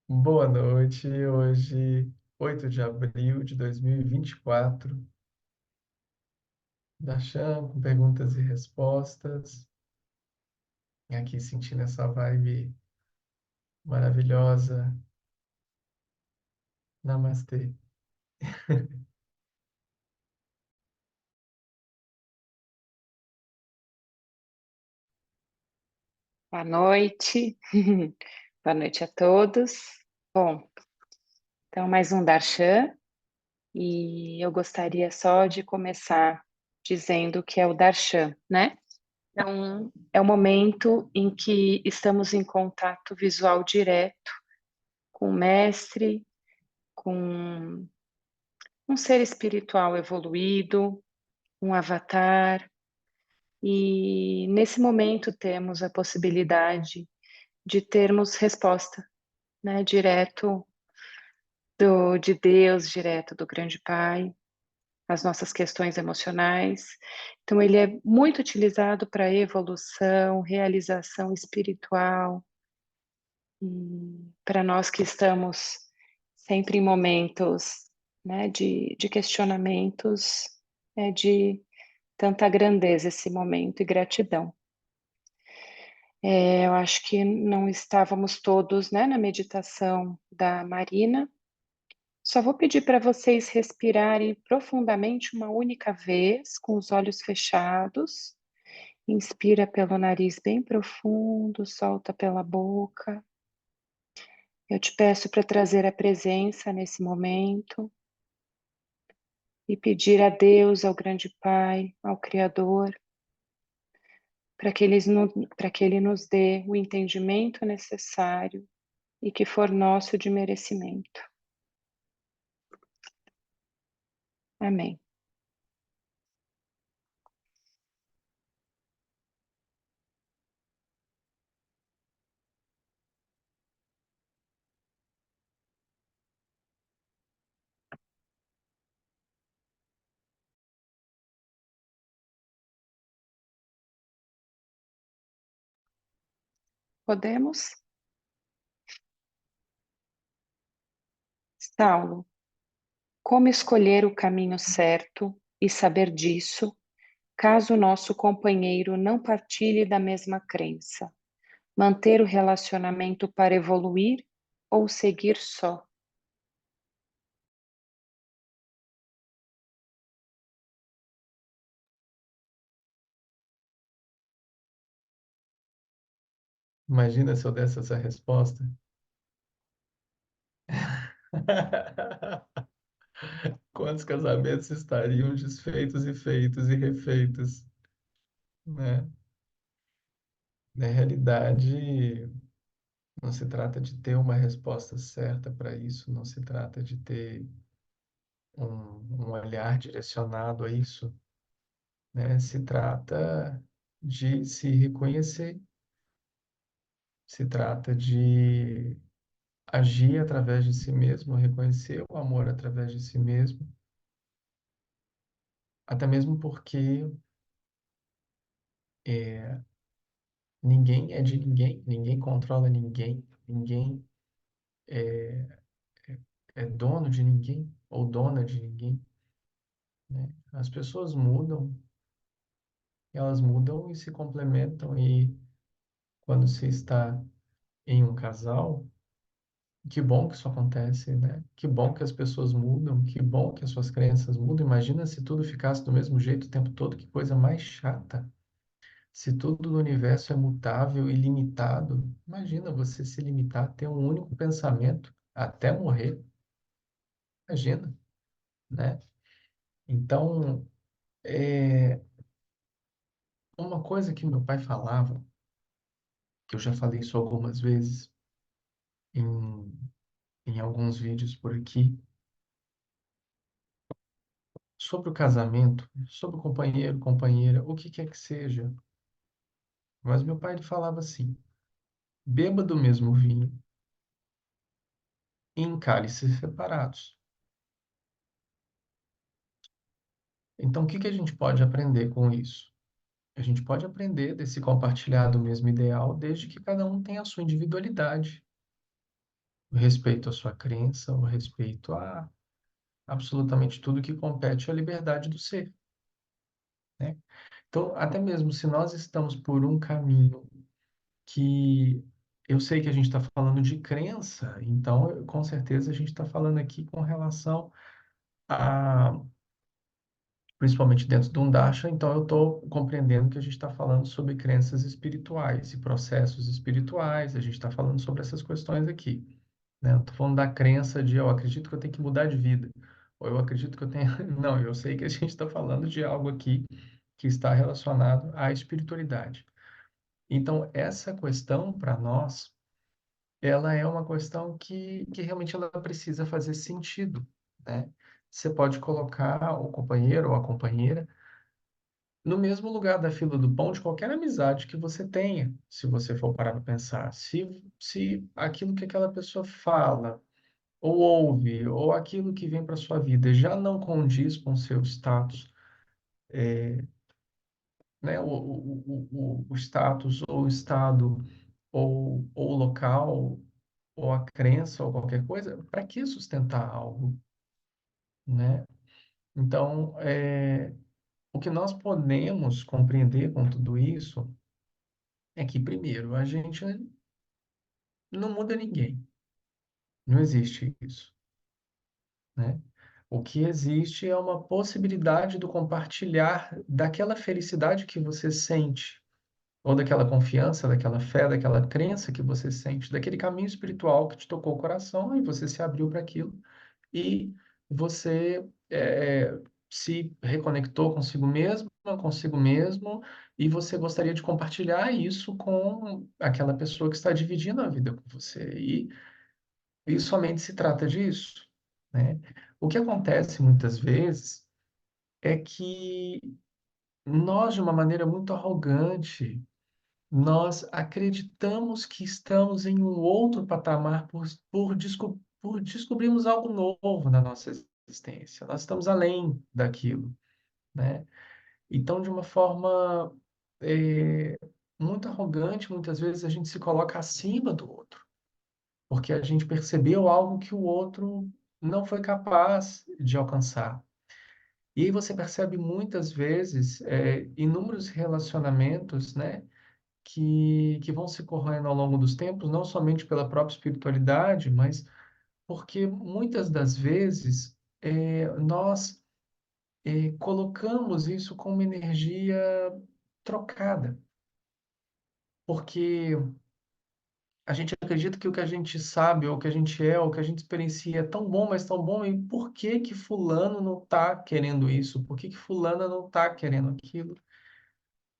Boa noite. Hoje, 8 de abril de 2024, da Chan, com perguntas e respostas. Aqui sentindo essa vibe maravilhosa. Namastê. Boa noite, boa noite a todos. Bom, então mais um Darshan e eu gostaria só de começar dizendo que é o Darshan, né? Então, é o momento em que estamos em contato visual direto com o mestre, com um ser espiritual evoluído, um avatar, e nesse momento temos a possibilidade de termos resposta, né, direto de Deus, direto do Grande Pai, as nossas questões emocionais. Então, ele é muito utilizado para evolução, realização espiritual, e para nós que estamos sempre em momentos, né, de questionamentos, de tanta grandeza esse momento e gratidão. Eu acho que não estávamos todos, né, na meditação da Marina. Só vou pedir para vocês respirarem profundamente uma única vez, com os olhos fechados. Inspira pelo nariz bem profundo, solta pela boca. Eu te peço para trazer a presença nesse momento e pedir a Deus, ao Grande Pai, ao Criador, para que Ele nos dê o entendimento necessário e que for nosso de merecimento. Amém. Podemos? Saulo. Como escolher o caminho certo e saber disso, caso o nosso companheiro não partilhe da mesma crença? Manter o relacionamento para evoluir ou seguir só? Imagina se eu desse essa resposta. Quantos casamentos estariam desfeitos e feitos e refeitos, né? Na realidade, não se trata de ter uma resposta certa para isso, não se trata de ter um olhar direcionado a isso, né? Se trata de se reconhecer, se trata de agir através de si mesmo, reconhecer o amor através de si mesmo, até mesmo porque é, ninguém é de ninguém, ninguém controla ninguém, ninguém é dono de ninguém ou dona de ninguém, né? As pessoas mudam, elas mudam e se complementam, e quando se está em um casal, que bom que isso acontece, né? Que bom que as pessoas mudam, que bom que as suas crenças mudam. Imagina se tudo ficasse do mesmo jeito o tempo todo, que coisa mais chata. Se tudo no universo é mutável e limitado, imagina você se limitar a ter um único pensamento até morrer. Imagina, né? Então, é uma coisa que meu pai falava, que eu já falei isso algumas vezes em, em alguns vídeos por aqui, sobre o casamento, sobre o companheiro, companheira, o que quer que seja. Mas meu pai ele falava assim: beba do mesmo vinho em cálices separados. Então, o que que a gente pode aprender com isso? A gente pode aprender desse compartilhar do mesmo ideal, desde que cada um tenha a sua individualidade. o respeito à sua crença, o respeito a absolutamente tudo que compete à liberdade do ser, né? Então, até mesmo se nós estamos por um caminho que eu sei que a gente está falando de crença, então com certeza a gente está falando aqui com relação a, principalmente dentro de um Darshan, então eu estou compreendendo que a gente está falando sobre crenças espirituais e processos espirituais, a gente está falando sobre essas questões aqui, né? Eu estou falando da crença de eu acredito que eu tenho que mudar de vida, ou eu acredito que eu tenho... Não, eu sei que a gente está falando de algo aqui que está relacionado à espiritualidade. Então, essa questão para nós, ela é uma questão que realmente ela precisa fazer sentido, né? Você pode colocar o companheiro ou a companheira no mesmo lugar da fila do pão de qualquer amizade que você tenha, se você for parar para pensar. Se aquilo que aquela pessoa fala, ou ouve, ou aquilo que vem para sua vida já não condiz com o seu status, né? O status, ou o estado, ou o local, ou a crença, ou qualquer coisa, para que sustentar algo, né? Então, o que nós podemos compreender com tudo isso é que, primeiro, a gente não muda ninguém. Não existe isso, né? O que existe é uma possibilidade do compartilhar daquela felicidade que você sente, ou daquela confiança, daquela fé, daquela crença que você sente, daquele caminho espiritual que te tocou o coração e você se abriu para aquilo e você se reconectou consigo mesmo, e você gostaria de compartilhar isso com aquela pessoa que está dividindo a vida com você. E somente se trata disso, né? O que acontece muitas vezes é que nós, de uma maneira muito arrogante, nós acreditamos que estamos em um outro patamar por descobrirmos algo novo na nossa existência. Nós estamos além daquilo, né? Então, de uma forma é, muito arrogante, muitas vezes a gente se coloca acima do outro, porque a gente percebeu algo que o outro não foi capaz de alcançar. E aí você percebe muitas vezes inúmeros relacionamentos, né? Que vão se corroendo ao longo dos tempos, não somente pela própria espiritualidade, mas porque muitas das vezes nós colocamos isso como energia trocada, porque a gente acredita que o que a gente sabe, ou o que a gente é, ou o que a gente experiencia é tão bom, mas tão bom, e por que que fulano não está querendo isso? Por que que fulana não está querendo aquilo?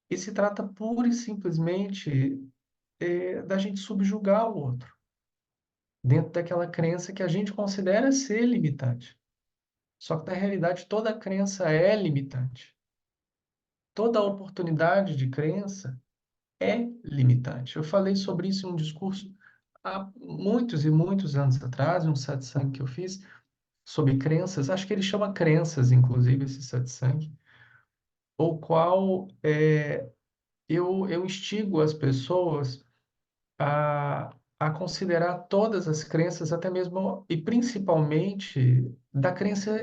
E se trata pura e simplesmente da gente subjugar o outro, dentro daquela crença que a gente considera ser limitante. Só que, na realidade, toda crença é limitante. Toda oportunidade de crença é limitante. Eu falei sobre isso em um discurso há muitos e muitos anos atrás, um satsang que eu fiz sobre crenças. Acho que ele chama crenças, inclusive, esse satsang, o qual eu instigo as pessoas a considerar todas as crenças, até mesmo e principalmente da crença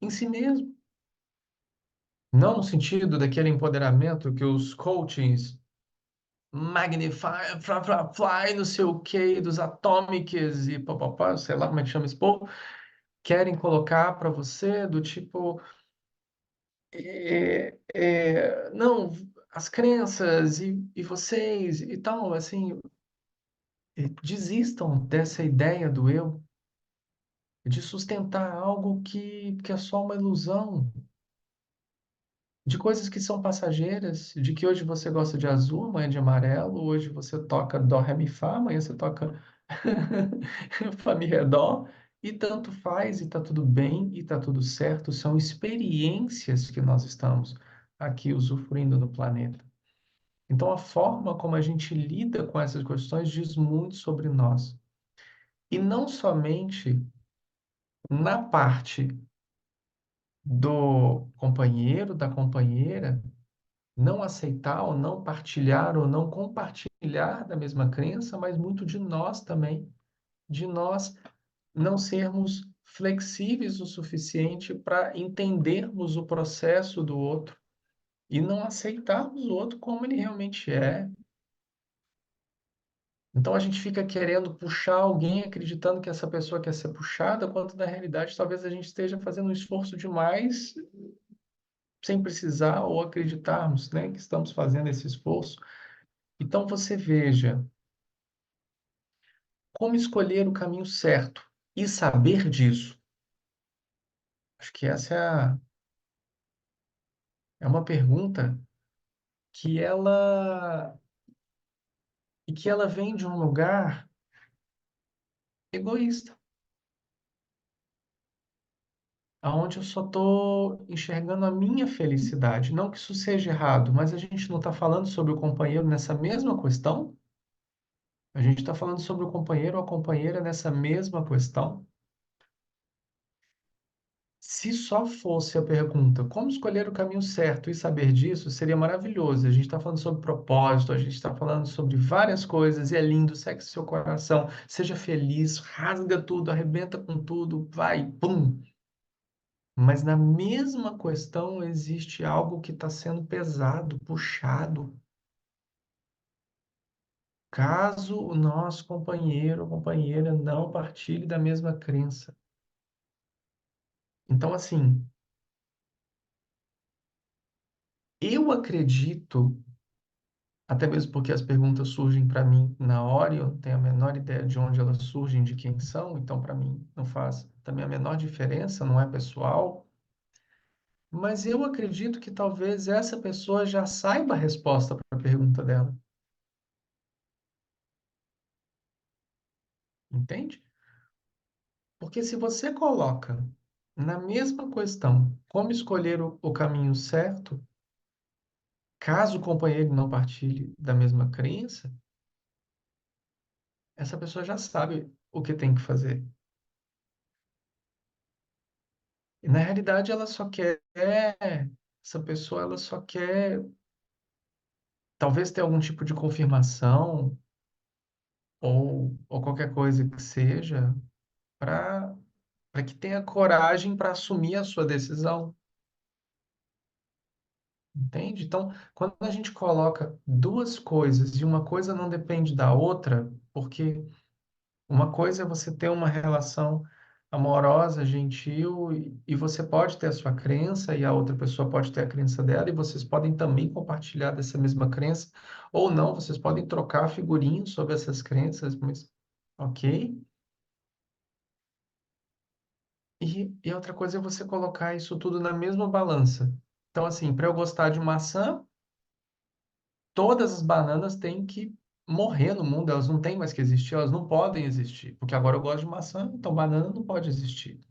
em si mesmo. Não no sentido daquele empoderamento que os coachings Magnify, fly, não sei o quê, dos Atomics e papapá, sei lá como é que chama esse povo, querem colocar para você do tipo, não, as crenças e vocês e tal, assim, desistam dessa ideia do eu, de sustentar algo que é só uma ilusão, de coisas que são passageiras, de que hoje você gosta de azul, amanhã de amarelo, hoje você toca dó, ré, mi, fá, amanhã você toca fá, mi, ré, dó, e tanto faz, e tá tudo bem, e tá tudo certo, são experiências que nós estamos aqui usufruindo no planeta. Então, a forma como a gente lida com essas questões diz muito sobre nós. E não somente na parte do companheiro, da companheira, não aceitar ou não partilhar ou não compartilhar da mesma crença, mas muito de nós também. de nós não sermos flexíveis o suficiente para entendermos o processo do outro e não aceitarmos o outro como ele realmente é. Então a gente fica querendo puxar alguém, acreditando que essa pessoa quer ser puxada, quando na realidade talvez a gente esteja fazendo um esforço demais sem precisar ou acreditarmos, né, que estamos fazendo esse esforço. Então você veja como escolher o caminho certo e saber disso. Acho que essa é uma pergunta que ela vem de um lugar egoísta, aonde eu só estou enxergando a minha felicidade. Não que isso seja errado, mas a gente não está falando sobre o companheiro nessa mesma questão? A gente está falando sobre o companheiro ou a companheira nessa mesma questão? Se só fosse a pergunta, como escolher o caminho certo e saber disso, seria maravilhoso. A gente está falando sobre propósito, a gente está falando sobre várias coisas, e é lindo, segue seu coração, seja feliz, rasga tudo, arrebenta com tudo, vai, pum. Mas na mesma questão existe algo que está sendo pesado, puxado. Caso o nosso companheiro ou companheira não partilhe da mesma crença. Então, assim, eu acredito, até mesmo porque as perguntas surgem para mim na hora e eu não tenho a menor ideia de onde elas surgem, de quem são, então para mim não faz também a menor diferença, não é pessoal. Mas eu acredito que talvez essa pessoa já saiba a resposta para a pergunta dela, entende? Porque se você coloca na mesma questão como escolher o caminho certo, caso o companheiro não partilhe da mesma crença, essa pessoa já sabe o que tem que fazer. E na realidade ela só quer, essa pessoa ela só quer talvez ter algum tipo de confirmação ou qualquer coisa que seja para que tenha coragem para assumir a sua decisão. Entende? Então, quando a gente coloca duas coisas e uma coisa não depende da outra, porque uma coisa é você ter uma relação amorosa, gentil, e você pode ter a sua crença e a outra pessoa pode ter a crença dela, e vocês podem também compartilhar dessa mesma crença, ou não, vocês podem trocar figurinhas sobre essas crenças, mas ok. E outra coisa é você colocar isso tudo na mesma balança. Então, assim, para eu gostar de maçã, todas as bananas têm que morrer no mundo, elas não têm mais que existir, elas não podem existir, porque agora eu gosto de maçã, então banana não pode existir.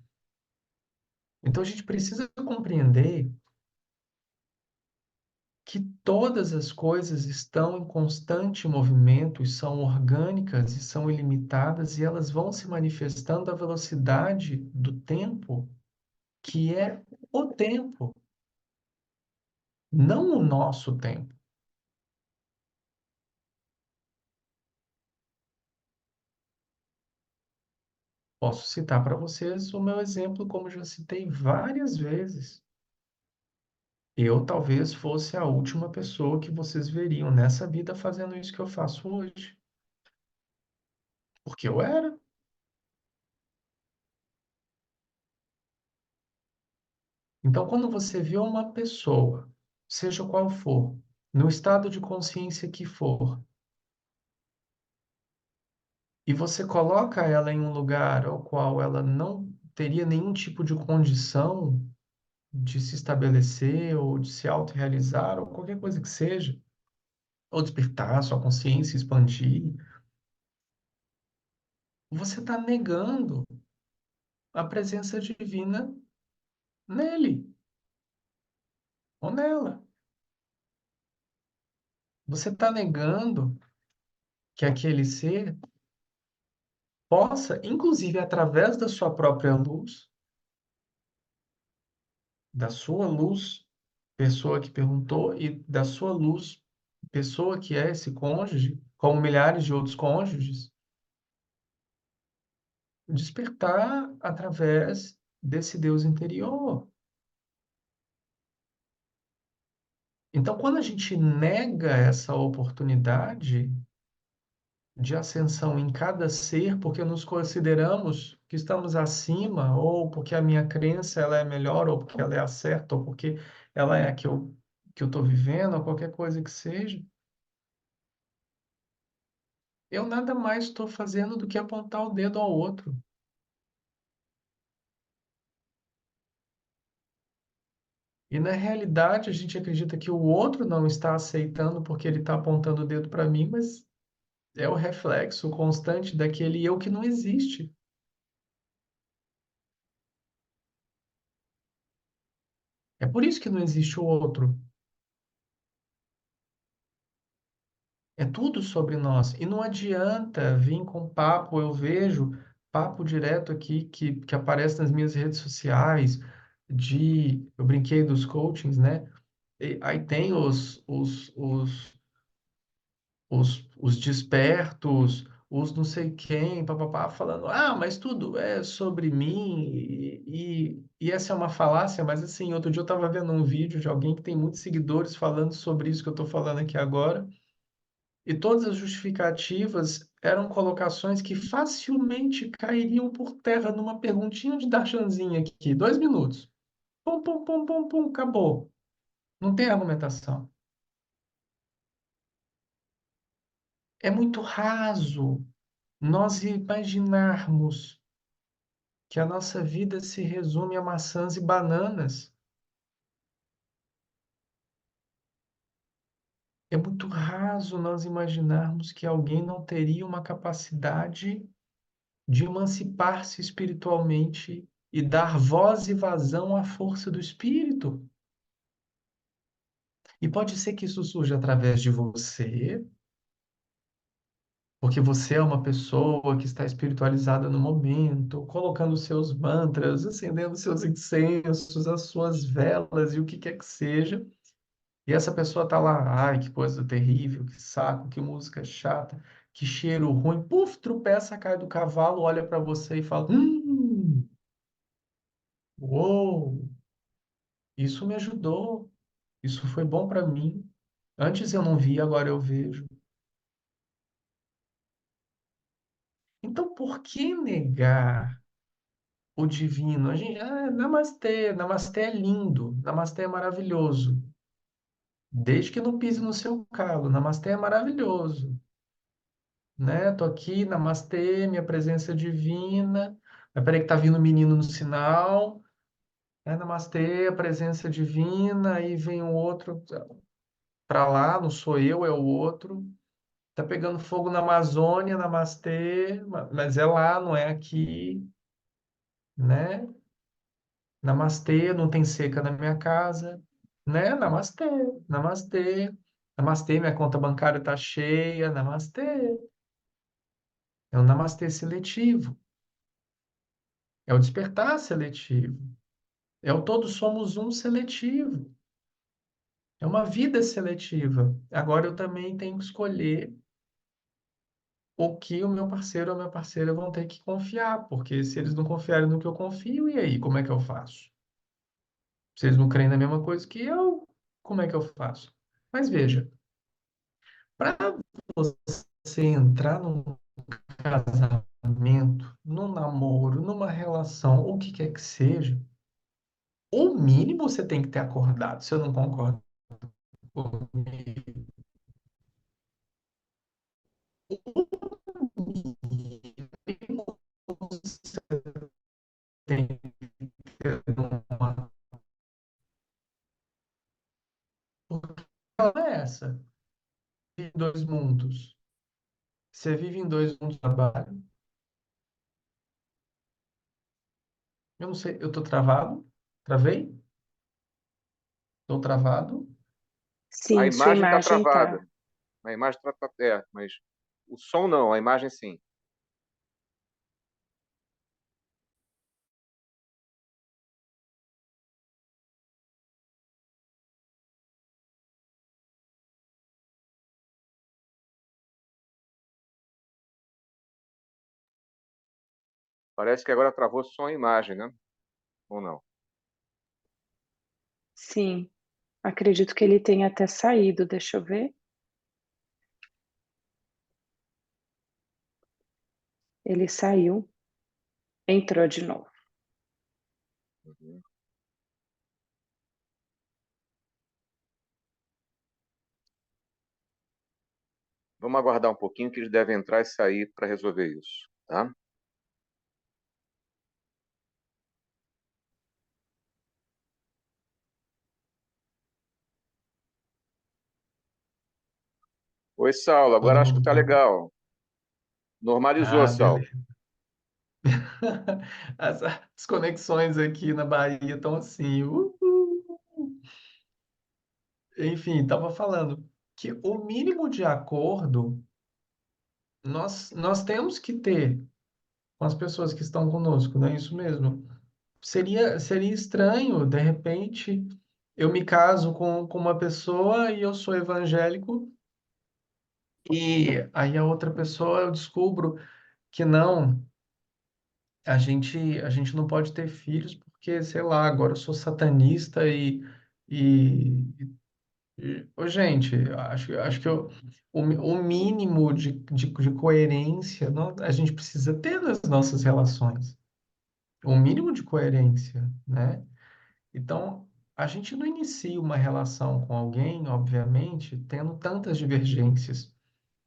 Então a gente precisa compreender que todas as coisas estão em constante movimento e são orgânicas e são ilimitadas e elas vão se manifestando à velocidade do tempo, que é o tempo, não o nosso tempo. Posso citar para vocês o meu exemplo, como já citei várias vezes. Eu talvez fosse a última pessoa que vocês veriam nessa vida fazendo isso que eu faço hoje, porque eu era. Então, quando você vê uma pessoa, seja qual for, no estado de consciência que for, e você coloca ela em um lugar ao qual ela não teria nenhum tipo de condição de se estabelecer ou de se autorrealizar ou qualquer coisa que seja, ou despertar sua consciência, expandir, você está negando a presença divina nele ou nela. Você está negando que aquele ser possa, inclusive através da sua própria luz, da sua luz, pessoa que perguntou, e da sua luz, pessoa que é esse cônjuge, como milhares de outros cônjuges, despertar através desse Deus interior. Então, quando a gente nega essa oportunidade de ascensão em cada ser, porque nos consideramos que estamos acima, ou porque a minha crença ela é melhor, ou porque ela é a certa, ou porque ela é a que eu estou vivendo, ou qualquer coisa que seja, eu nada mais estou fazendo do que apontar o dedo ao outro. E na realidade, a gente acredita que o outro não está aceitando porque ele está apontando o dedo para mim, mas é o reflexo constante daquele eu que não existe. É por isso que não existe o outro. É tudo sobre nós. E não adianta vir com papo, eu vejo papo direto aqui que aparece nas minhas redes sociais, eu brinquei dos coachings, né? E aí tem os despertos, os não sei quem, papapá, falando, mas tudo é sobre mim, e essa é uma falácia, mas assim, outro dia eu estava vendo um vídeo de alguém que tem muitos seguidores falando sobre isso que eu estou falando aqui agora, e todas as justificativas eram colocações que facilmente cairiam por terra numa perguntinha de Darchanzinha aqui, 2 minutos. Pum, pum, pum, pum, pum, acabou. Não tem argumentação. É muito raso nós imaginarmos que a nossa vida se resume a maçãs e bananas. É muito raso nós imaginarmos que alguém não teria uma capacidade de emancipar-se espiritualmente e dar voz e vazão à força do espírito. E pode ser que isso surja através de você, porque você é uma pessoa que está espiritualizada no momento, colocando seus mantras, acendendo seus incensos, as suas velas e o que quer que seja. E essa pessoa tá lá, ai, que coisa terrível, que saco, que música chata, que cheiro ruim. Puf, tropeça, cai do cavalo, olha para você e fala: uou, isso me ajudou, isso foi bom para mim. Antes eu não via, agora eu vejo. Então, por que negar o divino? A gente, namastê, namastê é lindo, namastê é maravilhoso. Desde que não pise no seu calo, namastê é maravilhoso. Né? Tô aqui, namastê, minha presença divina. Mas peraí que tá vindo um menino no sinal. Namastê, a presença divina. Aí vem o outro para lá, não sou eu, é o outro. Tá pegando fogo na Amazônia, namastê, mas é lá, não é aqui, né? Namastê, não tem seca na minha casa, né? Namastê, namastê. Namastê, minha conta bancária tá cheia, namastê. É um namastê seletivo, é o despertar seletivo. É o todos somos um seletivo. É uma vida seletiva. Agora eu também tenho que escolher o que o meu parceiro ou a minha parceira vão ter que confiar, porque se eles não confiarem no que eu confio, e aí, como é que eu faço? Se eles não creem na mesma coisa que eu, como é que eu faço? Mas veja, para você entrar num casamento, num namoro, numa relação, o que quer que seja, o mínimo você tem que ter acordado. Se eu não concordo comigo, tem que ter uma... Porque ela é essa. Vive em dois mundos. Você vive em dois mundos de trabalho. Eu não sei, eu tô travado? Travei? Tô travado? A Sim, sua imagem está imagem travada. tá. A imagem mas o som não, a imagem sim. Parece que agora travou som e imagem, né? Ou não? Sim, acredito que ele tenha até saído, deixa eu ver. Ele saiu, entrou de novo. Uhum. Vamos aguardar um pouquinho que eles devem entrar e sair para resolver isso, tá? Oi, Saulo. Todo Agora acho que mundo tá bem? legal. Normalizou, Ah, Saulo. beleza. As conexões aqui na Bahia estão assim. Enfim, estava falando que o mínimo de acordo nós temos que ter com as pessoas que estão conosco, não é isso mesmo? Seria estranho, de repente, eu me caso com uma pessoa e eu sou evangélico, e aí a outra pessoa eu descubro que não, a gente não pode ter filhos porque, sei lá, agora eu sou satanista e, ô, gente, acho que o mínimo de coerência a gente precisa ter nas nossas relações. O mínimo de coerência, né? Então, a gente não inicia uma relação com alguém, obviamente, tendo tantas divergências,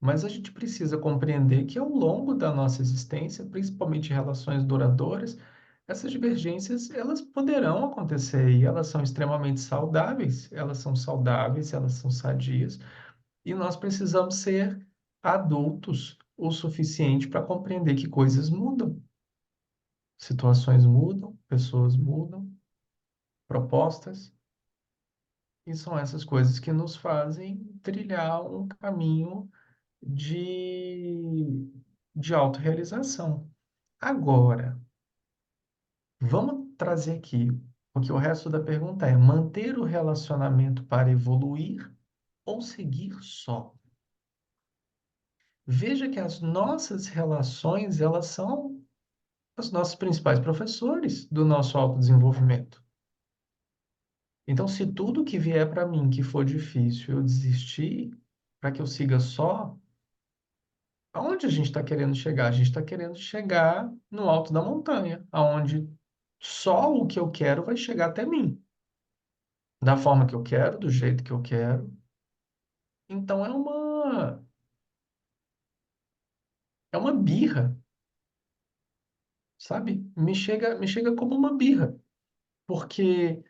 mas a gente precisa compreender que ao longo da nossa existência, principalmente em relações duradouras, essas divergências elas poderão acontecer e elas são extremamente saudáveis, elas são sadias, e nós precisamos ser adultos o suficiente para compreender que coisas mudam, situações mudam, pessoas mudam, propostas. E são essas coisas que nos fazem trilhar um caminho de, de autorrealização. Agora, vamos trazer aqui, porque o resto da pergunta é: manter o relacionamento para evoluir ou seguir só? Veja que as nossas relações, elas são os nossos principais professores do nosso autodesenvolvimento. Então, se tudo que vier para mim que for difícil eu desistir, para que eu siga só, aonde a gente está querendo chegar? A gente está querendo chegar no alto da montanha, aonde só o que eu quero vai chegar até mim, da forma que eu quero, do jeito que eu quero. Então é uma birra, sabe? Me chega como uma birra, porque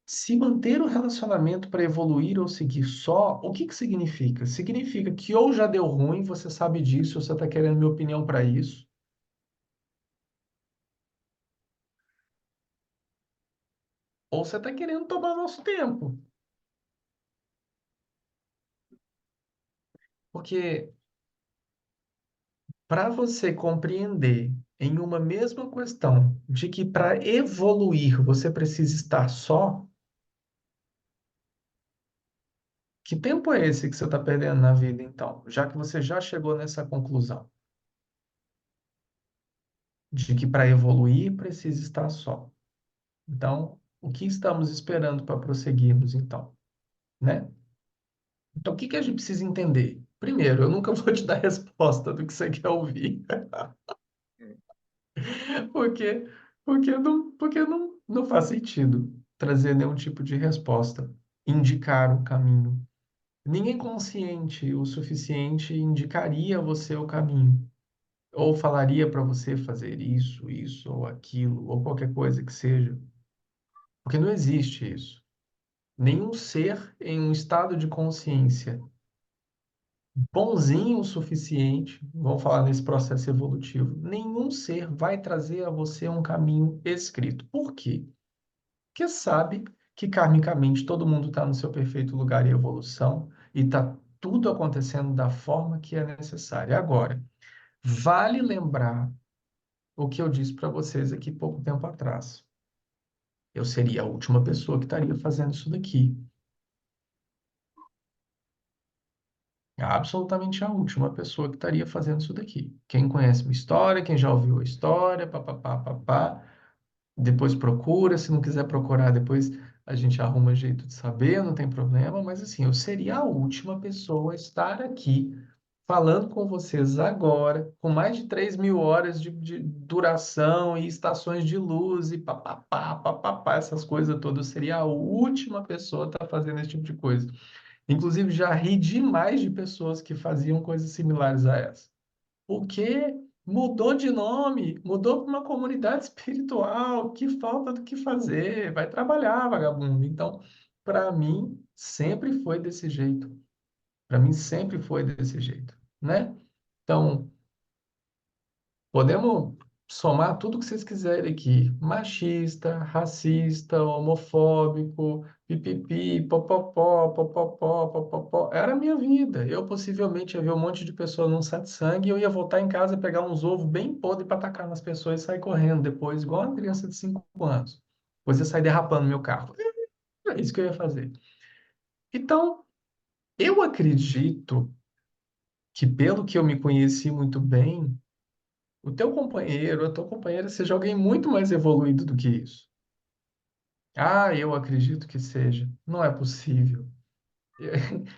se manter o relacionamento para evoluir ou seguir só, o que que significa? Significa que ou já deu ruim, você sabe disso, você está querendo minha opinião para isso, ou você está querendo tomar nosso tempo. Porque para você compreender em uma mesma questão de que para evoluir você precisa estar só, que tempo é esse que você está perdendo na vida, então? Já que você já chegou nessa conclusão de que para evoluir precisa estar só. Então, o que estamos esperando para prosseguirmos, então, né? Então, o que que a gente precisa entender? Primeiro, eu nunca vou te dar resposta do que você quer ouvir, porque porque não faz sentido trazer nenhum tipo de resposta, indicar o caminho. Ninguém consciente o suficiente indicaria a você o caminho, ou falaria para você fazer isso, ou aquilo, ou qualquer coisa que seja, porque não existe isso. Nenhum ser em um estado de consciência bonzinho o suficiente, vamos falar nesse processo evolutivo, nenhum ser vai trazer a você um caminho escrito. Por quê? Porque sabe que karmicamente todo mundo está no seu perfeito lugar em evolução e está tudo acontecendo da forma que é necessária. Agora, vale lembrar o que eu disse para vocês aqui pouco tempo atrás. Eu seria a última pessoa que estaria fazendo isso daqui. Absolutamente a última pessoa que estaria fazendo isso daqui. Quem conhece minha história, quem já ouviu a história, papapá, papá, depois procura, se não quiser procurar, depois a gente arruma jeito de saber, não tem problema, mas assim, eu seria a última pessoa a estar aqui falando com vocês agora, com mais de 3.000 horas de duração e estações de luz e papapá, papapá, essas coisas todas, eu seria a última pessoa a estar fazendo esse tipo de coisa. Inclusive, já ri demais de pessoas que faziam coisas similares a essa. Porque mudou de nome, mudou para uma comunidade espiritual, que falta do que fazer, vai trabalhar, vagabundo. Então, para mim, sempre foi desse jeito. Para mim, sempre foi desse jeito, né? Então, podemos somar tudo que vocês quiserem aqui. Machista, racista, homofóbico, pipipi, popopó, popopó, popopó. Era a minha vida. Eu possivelmente ia ver um monte de pessoa num satsang e eu ia voltar em casa, pegar uns ovos bem podres para tacar nas pessoas e sair correndo depois, igual uma criança de 5 anos. Depois ia sair derrapando meu carro. É isso que eu ia fazer. Então, eu acredito que, pelo que eu me conheci muito bem, o teu companheiro, a tua companheira seja alguém muito mais evoluído do que isso. Ah, eu acredito que seja. Não é possível.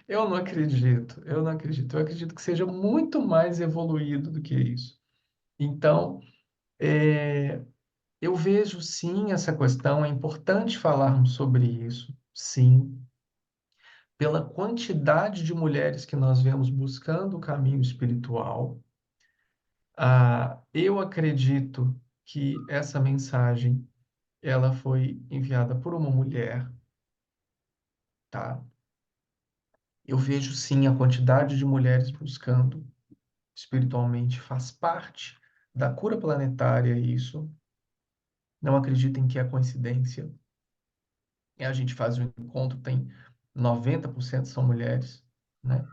Eu não acredito. Eu não acredito. Eu acredito que seja muito mais evoluído do que isso. Então, eu vejo sim essa questão. É importante falarmos sobre isso, sim, pela quantidade de mulheres que nós vemos buscando o caminho espiritual. Eu acredito que essa mensagem ela foi enviada por uma mulher, tá? Eu vejo sim a quantidade de mulheres buscando espiritualmente, faz parte da cura planetária isso. Não acreditem que é coincidência. E a gente faz um encontro, tem 90% são mulheres, né?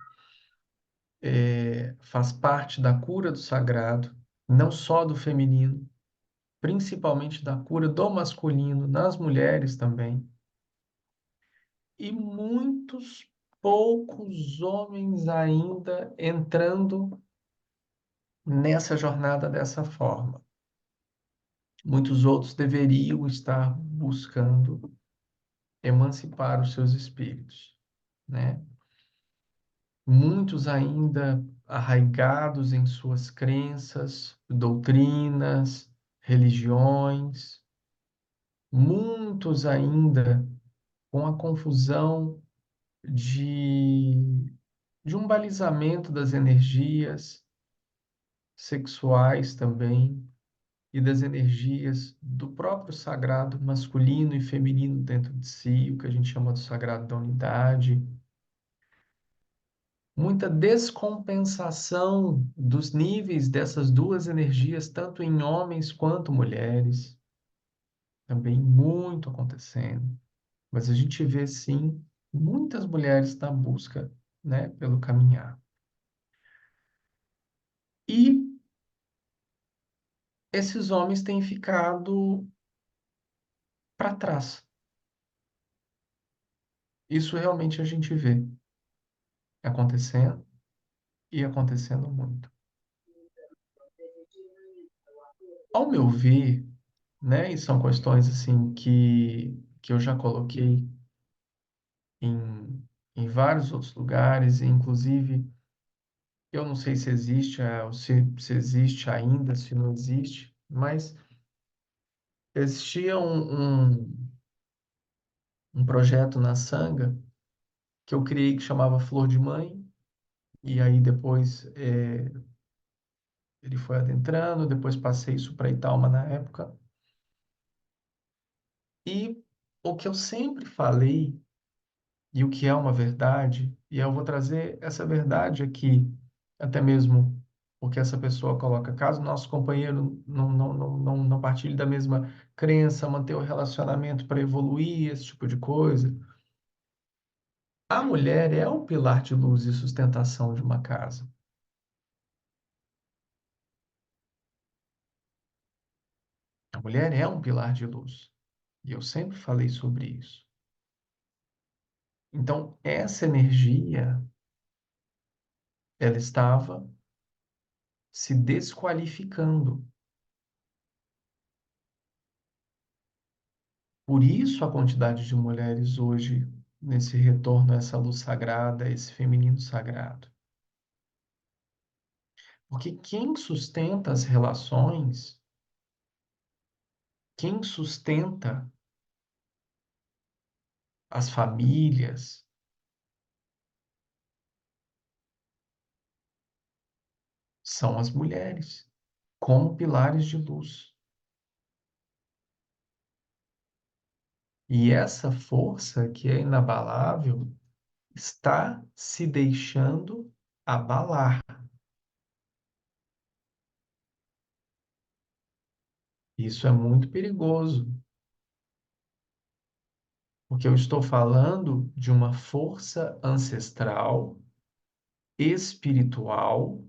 Faz parte da cura do sagrado, não só do feminino, principalmente da cura do masculino, nas mulheres também. E muitos poucos homens ainda entrando nessa jornada dessa forma. Muitos outros deveriam estar buscando emancipar os seus espíritos, né? Muitos ainda arraigados em suas crenças, doutrinas, religiões, muitos ainda com a confusão de, de um balizamento das energias sexuais também e das energias do próprio sagrado masculino e feminino dentro de si, o que a gente chama do sagrado da unidade. Muita descompensação dos níveis dessas duas energias, tanto em homens quanto mulheres, também muito acontecendo. Mas a gente vê, sim, muitas mulheres na busca, né, pelo caminhar. E esses homens têm ficado para trás. Isso realmente a gente vê acontecendo e acontecendo muito. Ao meu ver, né, e são questões assim que eu já coloquei em, em vários outros lugares, e inclusive eu não sei se existe, ou se existe ainda, se não existe, mas existia um projeto na Sanga que eu criei que chamava Flor de Mãe, e aí depois ele foi adentrando, depois passei isso para Italma na época. E o que eu sempre falei, e o que é uma verdade, e eu vou trazer essa verdade aqui, até mesmo porque essa pessoa coloca, caso nosso companheiro não partilhe da mesma crença, manter o relacionamento para evoluir, esse tipo de coisa. A mulher é o pilar de luz e sustentação de uma casa. A mulher é um pilar de luz. E eu sempre falei sobre isso. Então, essa energia ela estava se desqualificando. Por isso a quantidade de mulheres hoje nesse retorno a essa luz sagrada, esse feminino sagrado. Porque quem sustenta as relações, quem sustenta as famílias, são as mulheres, como pilares de luz. E essa força que é inabalável está se deixando abalar. Isso é muito perigoso, porque eu estou falando de uma força ancestral, espiritual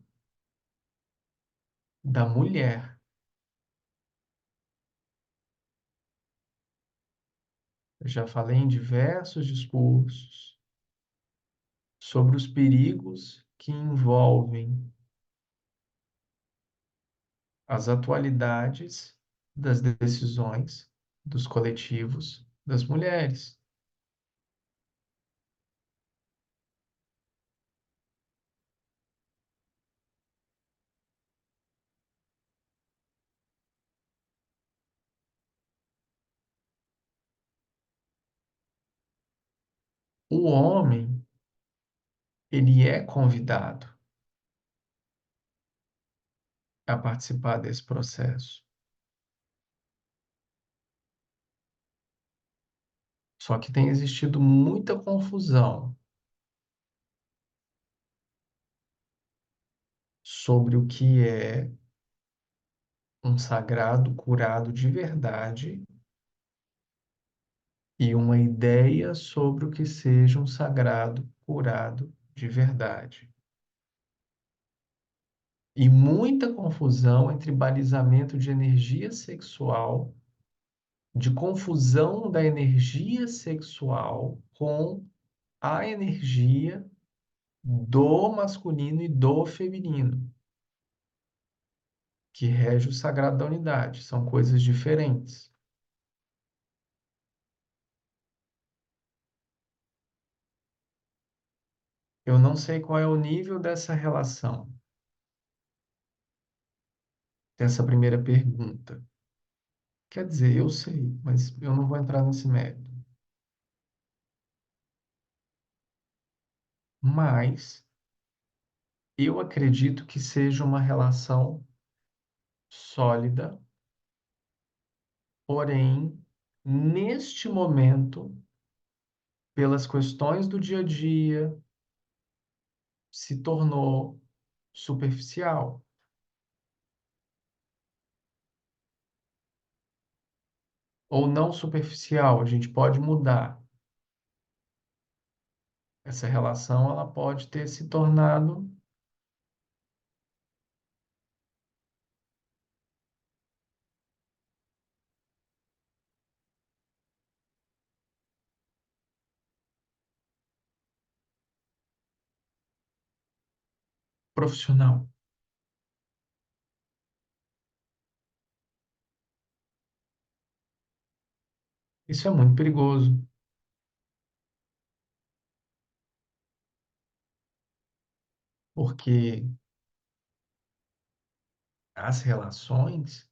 da mulher. Eu já falei em diversos discursos sobre os perigos que envolvem as atualidades das decisões dos coletivos das mulheres. O homem, ele é convidado a participar desse processo. Só que tem existido muita confusão sobre o que é um sagrado curado de verdade e uma ideia sobre o que seja um sagrado curado de verdade. E muita confusão entre balizamento de energia sexual, de confusão da energia sexual com a energia do masculino e do feminino, que rege o sagrado da unidade. São coisas diferentes. Eu não sei qual é o nível dessa relação, dessa primeira pergunta. Quer dizer, eu sei, mas eu não vou entrar nesse mérito. Mas eu acredito que seja uma relação sólida, porém, neste momento, pelas questões do dia a dia, se tornou superficial. Ou não superficial, a gente pode mudar. Essa relação ela pode ter se tornado profissional. Isso é muito perigoso, porque as relações,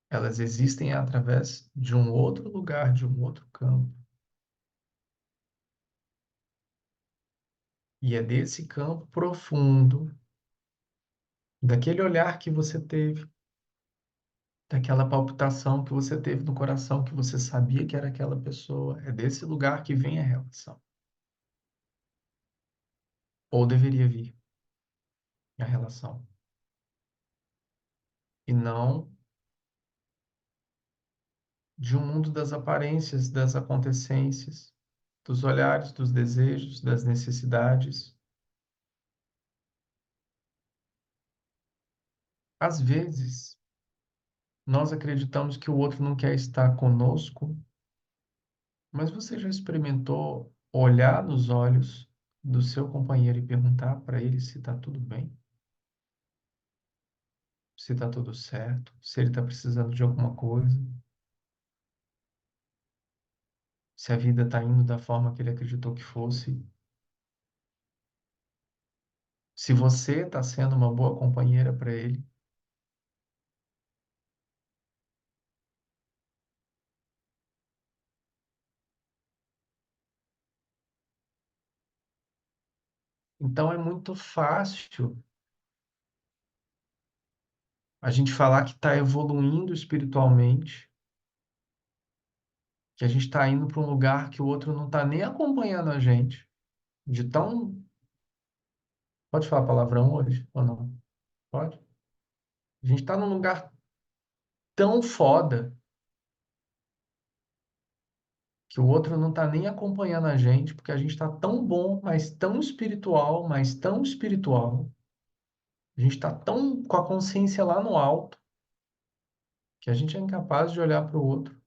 elas existem através de um outro lugar, de um outro campo. E é desse campo profundo, daquele olhar que você teve, daquela palpitação que você teve no coração, que você sabia que era aquela pessoa. É desse lugar que vem a relação. Ou deveria vir a relação. E não de um mundo das aparências, das acontecências, dos olhares, dos desejos, das necessidades. Às vezes, nós acreditamos que o outro não quer estar conosco, mas você já experimentou olhar nos olhos do seu companheiro e perguntar para ele se está tudo bem, se está tudo certo, se ele está precisando de alguma coisa, se a vida está indo da forma que ele acreditou que fosse, se você está sendo uma boa companheira para ele. Então é muito fácil a gente falar que está evoluindo espiritualmente, que a gente está indo para um lugar que o outro não está nem acompanhando a gente, de tão. Pode falar palavrão hoje ou não? Pode? A gente está num lugar tão foda que o outro não está nem acompanhando a gente, porque a gente está tão bom, mas tão espiritual. A gente está tão com a consciência lá no alto que a gente é incapaz de olhar para o outro,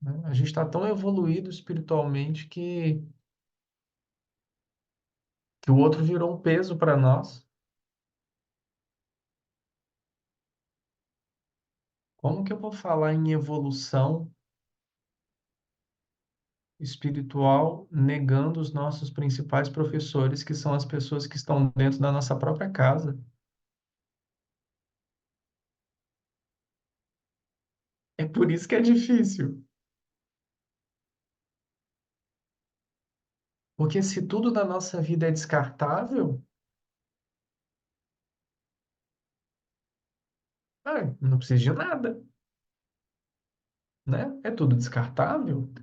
né? A gente está tão evoluído espiritualmente que o outro virou um peso para nós. Como que eu vou falar em evolução espiritual negando os nossos principais professores, que são as pessoas que estão dentro da nossa própria casa? É por isso que é difícil. Porque se tudo na nossa vida é descartável, não precisa de nada, né? É tudo descartável.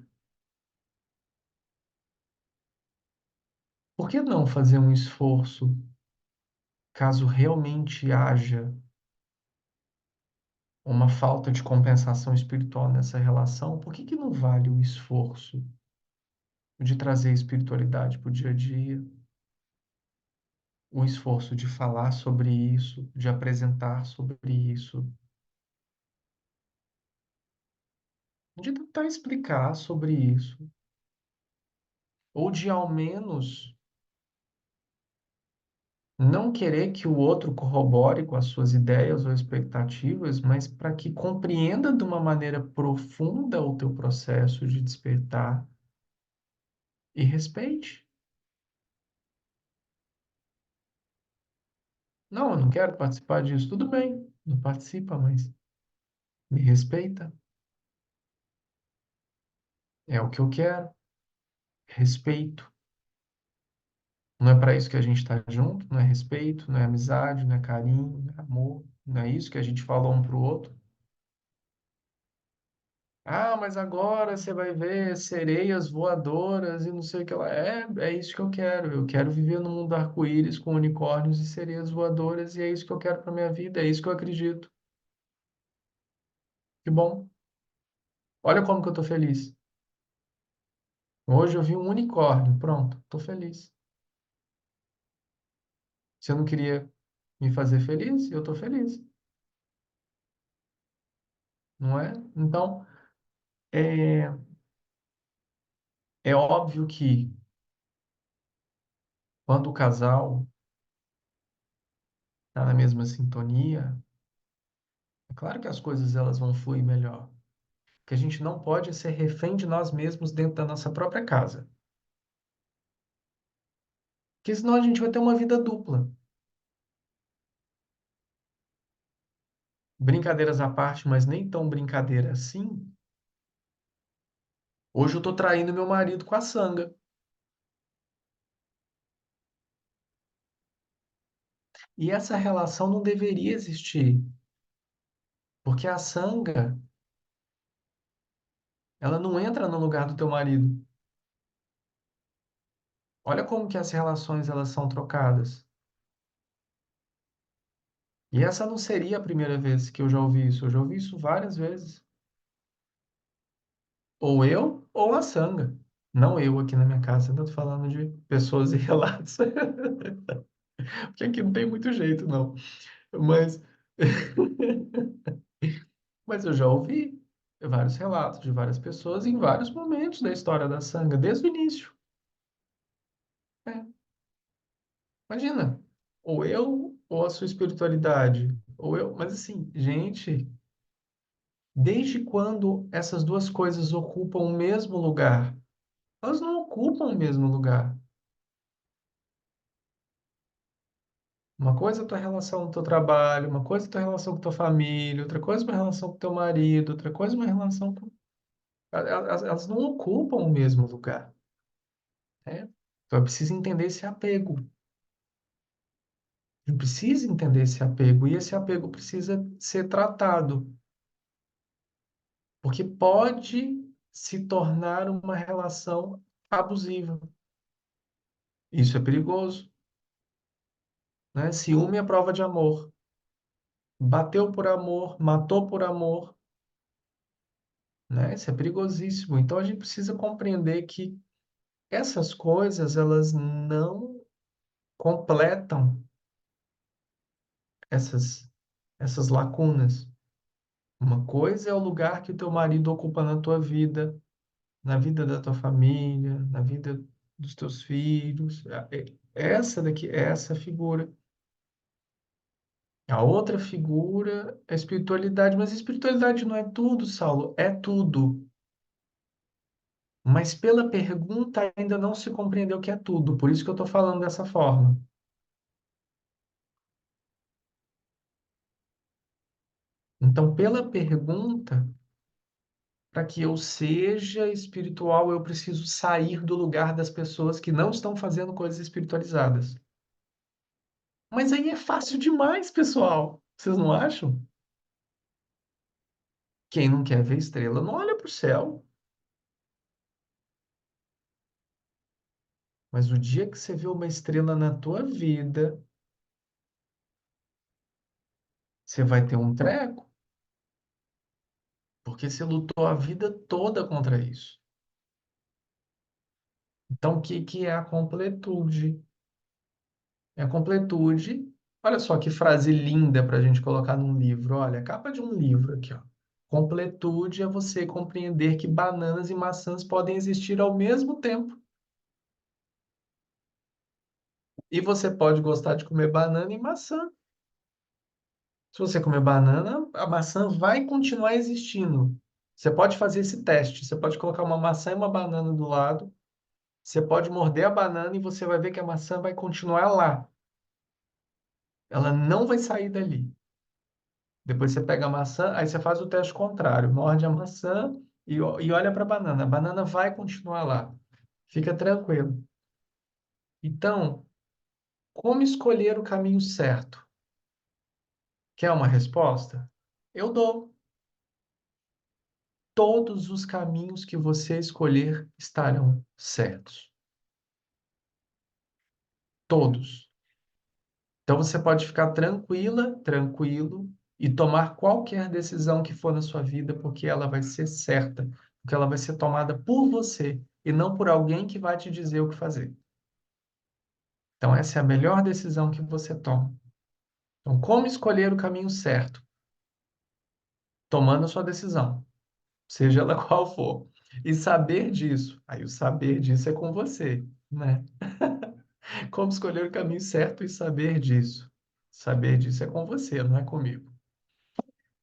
Por que não fazer um esforço caso realmente haja uma falta de compensação espiritual nessa relação? Por que que não vale o esforço de trazer espiritualidade para o dia a dia? O esforço de falar sobre isso, de apresentar sobre isso, de tentar explicar sobre isso, ou de ao menos não querer que o outro corrobore com as suas ideias ou expectativas, mas para que compreenda de uma maneira profunda o teu processo de despertar e respeite. Não, eu não quero participar disso. Tudo bem, não participa, mas me respeita. É o que eu quero, respeito. Não é para isso que a gente está junto, não é respeito, não é amizade, não é carinho, não é amor, não é isso que a gente falou um para o outro. Ah, mas agora você vai ver sereias voadoras e não sei o que lá. É isso que eu quero. Eu quero viver no mundo arco-íris com unicórnios e sereias voadoras e é isso que eu quero para minha vida, é isso que eu acredito. Que bom. Olha como que eu tô feliz. Hoje eu vi um unicórnio, pronto, tô feliz. Se eu não queria me fazer feliz, eu tô feliz, não é? Então, é, é óbvio que quando o casal está na mesma sintonia, é claro que as coisas elas vão fluir melhor. Que a gente não pode ser refém de nós mesmos dentro da nossa própria casa. Porque senão a gente vai ter uma vida dupla. Brincadeiras à parte, mas nem tão brincadeira assim. Hoje eu tô traindo meu marido com a sanga. E essa relação não deveria existir. Porque a sanga, ela não entra no lugar do teu marido. Olha como que as relações elas são trocadas. E essa não seria a primeira vez que eu já ouvi isso. Eu já ouvi isso várias vezes. Ou eu ou a sanga. Não eu aqui na minha casa, eu tô falando de pessoas e relatos. Porque aqui não tem muito jeito, não. Mas, mas eu já ouvi. vários relatos de várias pessoas em vários momentos da história da sanga, desde o início. É, imagina, ou eu, ou a sua espiritualidade, ou eu, mas assim, gente, desde quando essas duas coisas ocupam o mesmo lugar? Elas não ocupam o mesmo lugar. Uma coisa é a tua relação com o teu trabalho, uma coisa é a tua relação com a tua família, outra coisa é uma relação com o teu marido, outra coisa é uma relação com... Elas não ocupam o mesmo lugar, né? Então, eu preciso entender esse apego. Eu preciso entender esse apego, e esse apego precisa ser tratado, porque pode se tornar uma relação abusiva. Isso é perigoso, né? Ciúme é prova de amor. Bateu por amor, matou por amor, né? Isso é perigosíssimo. Então a gente precisa compreender que essas coisas, elas não completam essas essas lacunas. Uma coisa é o lugar que o teu marido ocupa na tua vida, na vida da tua família, na vida dos teus filhos. Essa daqui é essa figura. A outra figura é a espiritualidade, mas a espiritualidade não é tudo, Saulo, é tudo. Mas pela pergunta ainda não se compreendeu o que é tudo, por isso que eu estou falando dessa forma. Então, pela pergunta, para que eu seja espiritual, eu preciso sair do lugar das pessoas que não estão fazendo coisas espiritualizadas. Mas aí é fácil demais, pessoal. Vocês não acham? Quem não quer ver estrela não olha para o céu. Mas o dia que você vê uma estrela na tua vida, você vai ter um treco, porque você lutou a vida toda contra isso. Então, o que que é a completude? É a completude. Olha só que frase linda para a gente colocar num livro. Olha, a capa de um livro aqui, ó. Completude é você compreender que bananas e maçãs podem existir ao mesmo tempo. E você pode gostar de comer banana e maçã. Se você comer banana, a maçã vai continuar existindo. Você pode fazer esse teste. Você pode colocar uma maçã e uma banana do lado. Você pode morder a banana e você vai ver que a maçã vai continuar lá. Ela não vai sair dali. Depois você pega a maçã, aí você faz o teste contrário. Morde a maçã e olha para a banana. A banana vai continuar lá. Fica tranquilo. Então, como escolher o caminho certo? Quer uma resposta? Eu dou. Todos os caminhos que você escolher estarão certos. Todos. Então você pode ficar tranquila, tranquilo e tomar qualquer decisão que for na sua vida, porque ela vai ser certa, porque ela vai ser tomada por você e não por alguém que vai te dizer o que fazer. Então essa é a melhor decisão que você toma. Então, como escolher o caminho certo? Tomando a sua decisão, seja ela qual for. E saber disso, aí o saber disso é com você, né? Como escolher o caminho certo e saber disso. Saber disso é com você, não é comigo.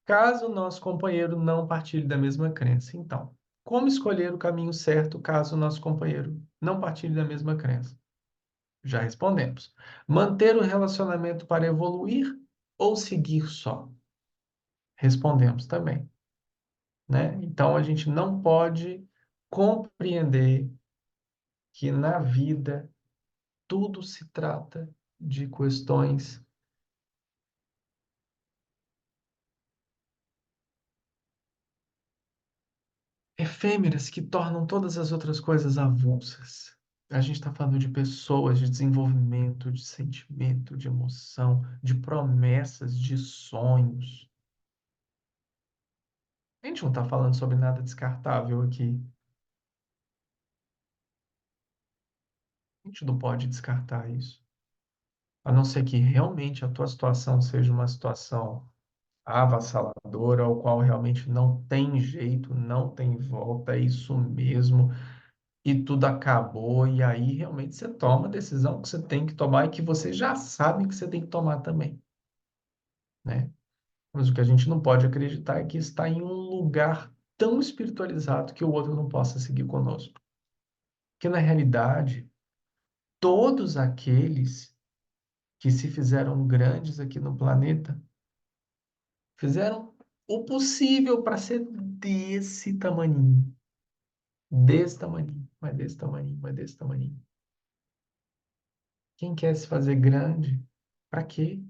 Caso o nosso companheiro não partilhe da mesma crença, então, como escolher o caminho certo caso o nosso companheiro não partilhe da mesma crença? Já respondemos. Manter o relacionamento para evoluir ou seguir só? Respondemos também, né? Então a gente não pode compreender que na vida tudo se trata de questões efêmeras que tornam todas as outras coisas avulsas. A gente está falando de pessoas, de desenvolvimento, de sentimento, de emoção, de promessas, de sonhos. A gente não está falando sobre nada descartável aqui. A gente não pode descartar isso. A não ser que realmente a tua situação seja uma situação avassaladora, ao qual realmente não tem jeito, não tem volta, é isso mesmo, e tudo acabou, e aí realmente você toma a decisão que você tem que tomar e que você já sabe que você tem que tomar também, né? Mas o que a gente não pode acreditar é que está em um lugar tão espiritualizado que o outro não possa seguir conosco. Que na realidade, todos aqueles que se fizeram grandes aqui no planeta fizeram o possível para ser desse tamaninho, desse tamaninho, mas desse tamaninho, mas desse tamaninho. Quem quer se fazer grande? Para quê?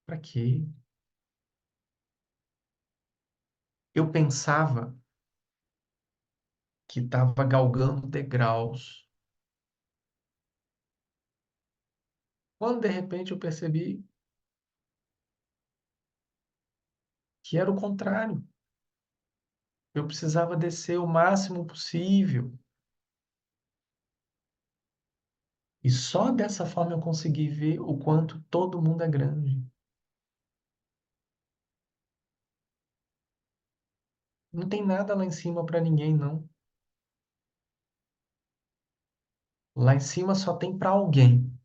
Para quê? Eu pensava que estava galgando degraus. Quando de repente eu percebi que era o contrário. Eu precisava descer o máximo possível. E só dessa forma eu consegui ver o quanto todo mundo é grande. Não tem nada lá em cima para ninguém, não. Lá em cima só tem para alguém.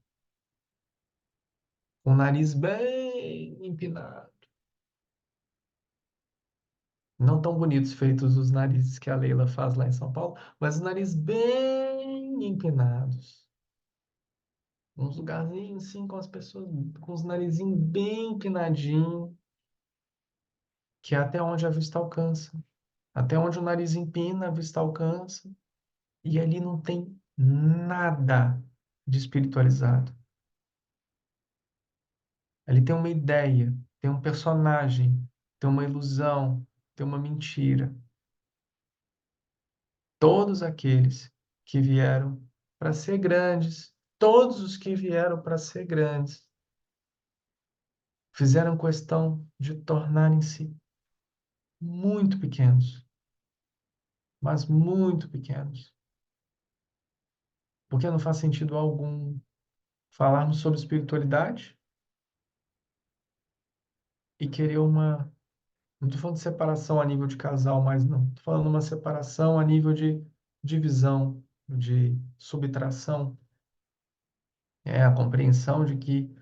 Com o nariz bem empinado. Não tão bonitos feitos os narizes que a Leila faz lá em São Paulo, mas os narizes bem empinados. Uns lugarzinhos assim com as pessoas com os narizinhos bem empinadinhos, que é até onde a vista alcança. Até onde o nariz empina, a vista alcança. E ali não tem nada de espiritualizado. Ali tem uma ideia, tem um personagem, tem uma ilusão, tem uma mentira. Todos aqueles que vieram para ser grandes, todos os que vieram para ser grandes, fizeram questão de tornarem-se muito pequenos, mas muito pequenos. Porque não faz sentido algum falarmos sobre espiritualidade e querer uma. Não estou falando de separação a nível de casal, mas não. Estou falando de uma separação a nível de divisão, de subtração. É a compreensão de que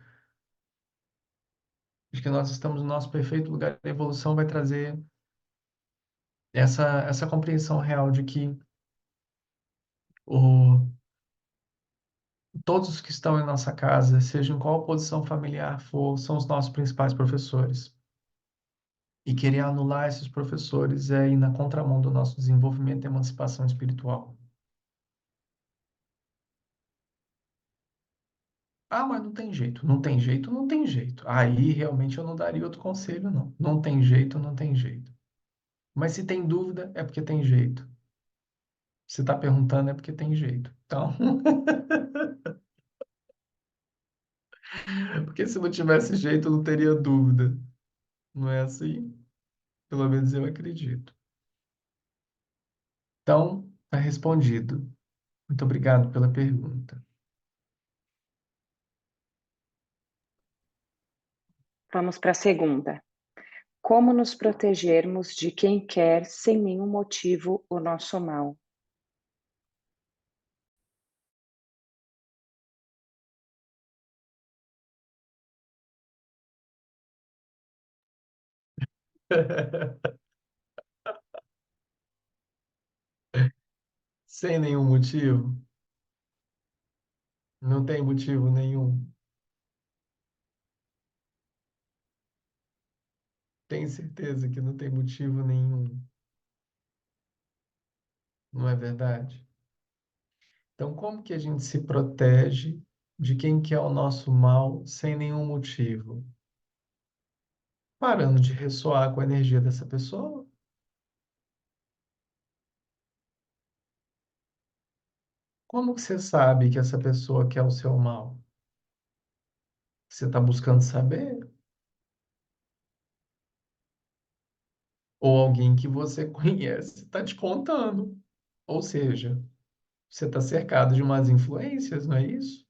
nós estamos no nosso perfeito lugar. A evolução vai trazer essa compreensão real de que o, todos os que estão em nossa casa, seja em qual posição familiar for, são os nossos principais professores. E querer anular esses professores é ir na contramão do nosso desenvolvimento e emancipação espiritual. Ah, mas não tem jeito, não tem jeito, não tem jeito. Aí realmente eu não daria outro conselho, não. Não tem jeito, não tem jeito. Mas se tem dúvida, é porque tem jeito. Se está perguntando, é porque tem jeito. Então, porque se não tivesse jeito, não teria dúvida. Não é assim? Pelo menos eu acredito. Então, está respondido. Muito obrigado pela pergunta. Vamos para a segunda. Como nos protegermos de quem quer, sem nenhum motivo, o nosso mal? Sem nenhum motivo? Não tem motivo nenhum. Tem certeza que não tem motivo nenhum. Não é verdade? Então, como que a gente se protege de quem quer o nosso mal sem nenhum motivo? Parando de ressoar com a energia dessa pessoa. Como que você sabe que essa pessoa quer o seu mal? Você está buscando saber? Ou alguém que você conhece está te contando? Ou seja, você está cercado de umas influências, não é isso?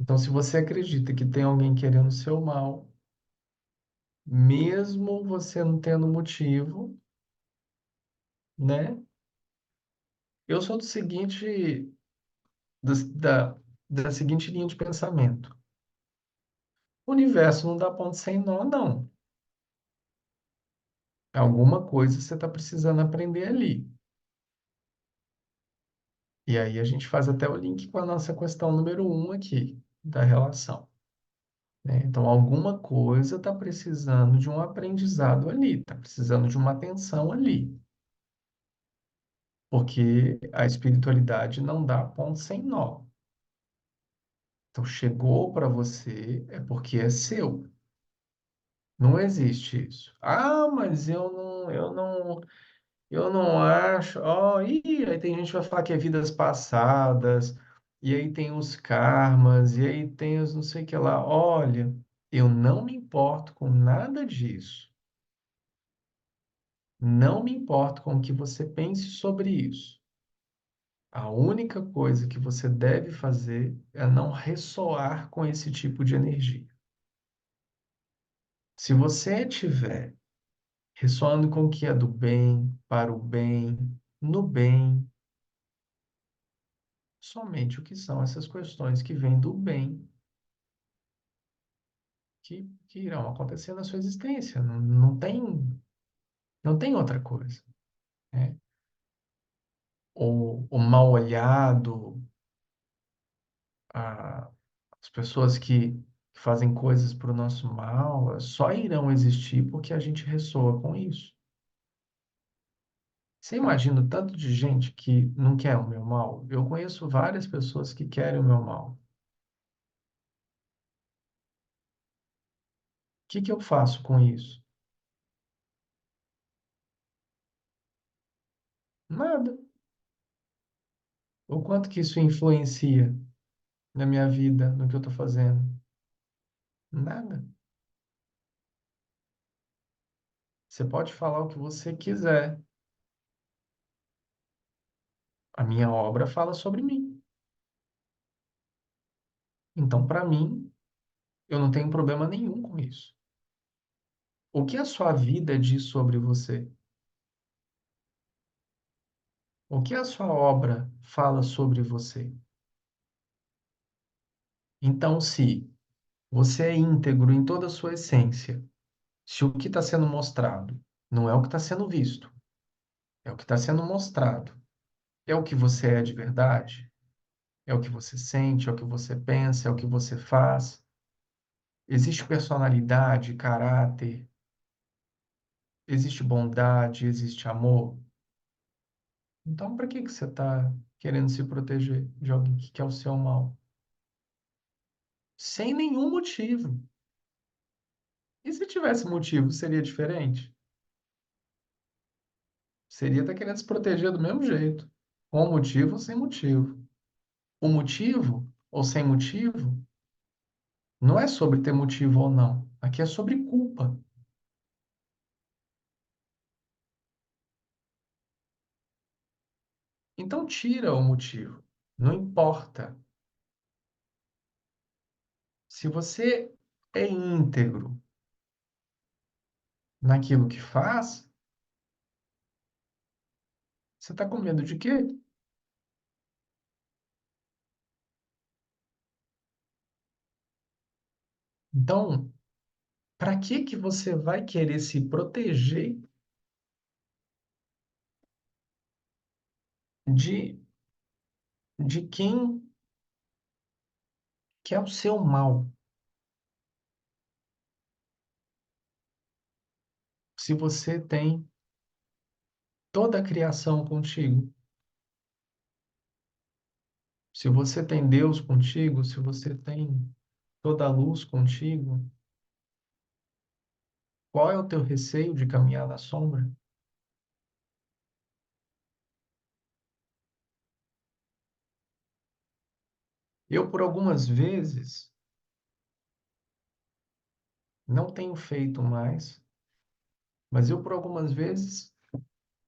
Então, se você acredita que tem alguém querendo o seu mal, mesmo você não tendo motivo, né? Eu sou da, da, da seguinte linha de pensamento. O universo não dá ponto sem nó, não. Alguma coisa você está precisando aprender ali. E aí a gente faz até o link com a nossa questão número um aqui, da relação, né? Então, alguma coisa está precisando de um aprendizado ali, está precisando de uma atenção ali. Porque a espiritualidade não dá ponto sem nó. Então, chegou para você é porque é seu. Não existe isso. Ah, mas eu não acho. Ó, aí tem gente que vai falar que é vidas passadas, e aí tem os karmas, e aí tem os não sei o que lá. Olha, eu não me importo com nada disso. Não me importo com o que você pense sobre isso. A única coisa que você deve fazer é não ressoar com esse tipo de energia. Se você estiver ressoando com o que é do bem, para o bem, no bem, somente o que são essas questões que vêm do bem que irão acontecer na sua existência. Não tem outra coisa, né? O mal olhado, a, as pessoas que fazem coisas para o nosso mal, só irão existir porque a gente ressoa com isso. Você imagina o tanto de gente que não quer o meu mal? Eu conheço várias pessoas que querem o meu mal. O que que eu faço com isso? Nada. O quanto que isso influencia na minha vida, no que eu estou fazendo? Nada. Você pode falar o que você quiser. A minha obra fala sobre mim. Então, para mim, eu não tenho problema nenhum com isso. O que a sua vida diz sobre você? O que a sua obra fala sobre você? Então, se você é íntegro em toda a sua essência, se o que está sendo mostrado não é o que está sendo visto, é o que está sendo mostrado, é o que você é de verdade, é o que você sente, é o que você pensa, é o que você faz, existe personalidade, caráter, existe bondade, existe amor. Então, para que que você está querendo se proteger de alguém que quer o seu mal? Sem nenhum motivo. E se tivesse motivo, seria diferente? Seria estar querendo se proteger do mesmo jeito, com motivo ou sem motivo. O motivo ou sem motivo não é sobre ter motivo ou não. Aqui é sobre culpa. Então tira o motivo. Não importa. Se você é íntegro naquilo que faz, você está com medo de quê? Então, para que que você vai querer se proteger de, de quem quer o seu mal? Se você tem toda a criação contigo, se você tem Deus contigo, se você tem toda a luz contigo, qual é o teu receio de caminhar na sombra? Eu, por algumas vezes, não tenho feito mais, mas eu, por algumas vezes,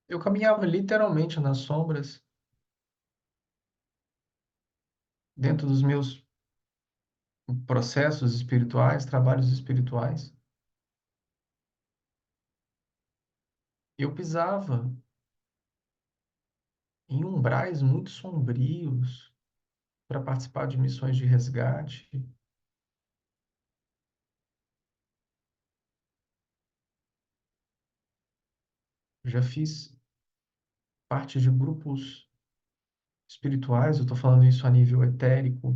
eu caminhava literalmente nas sombras, dentro dos meus processos espirituais, trabalhos espirituais. Eu pisava em umbrais muito sombrios para participar de missões de resgate. Já fiz parte de grupos espirituais, eu estou falando isso a nível etérico,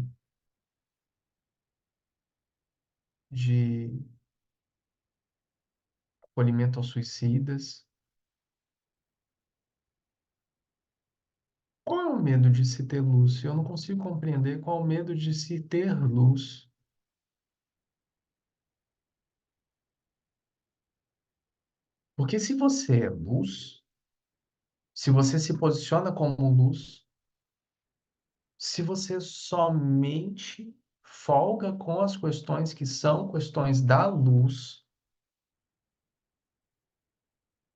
de acolhimento aos suicidas. Qual é o medo de se ter luz? Eu não consigo compreender qual é o medo de se ter luz. Porque se você é luz, se você se posiciona como luz, se você somente folga com as questões que são questões da luz,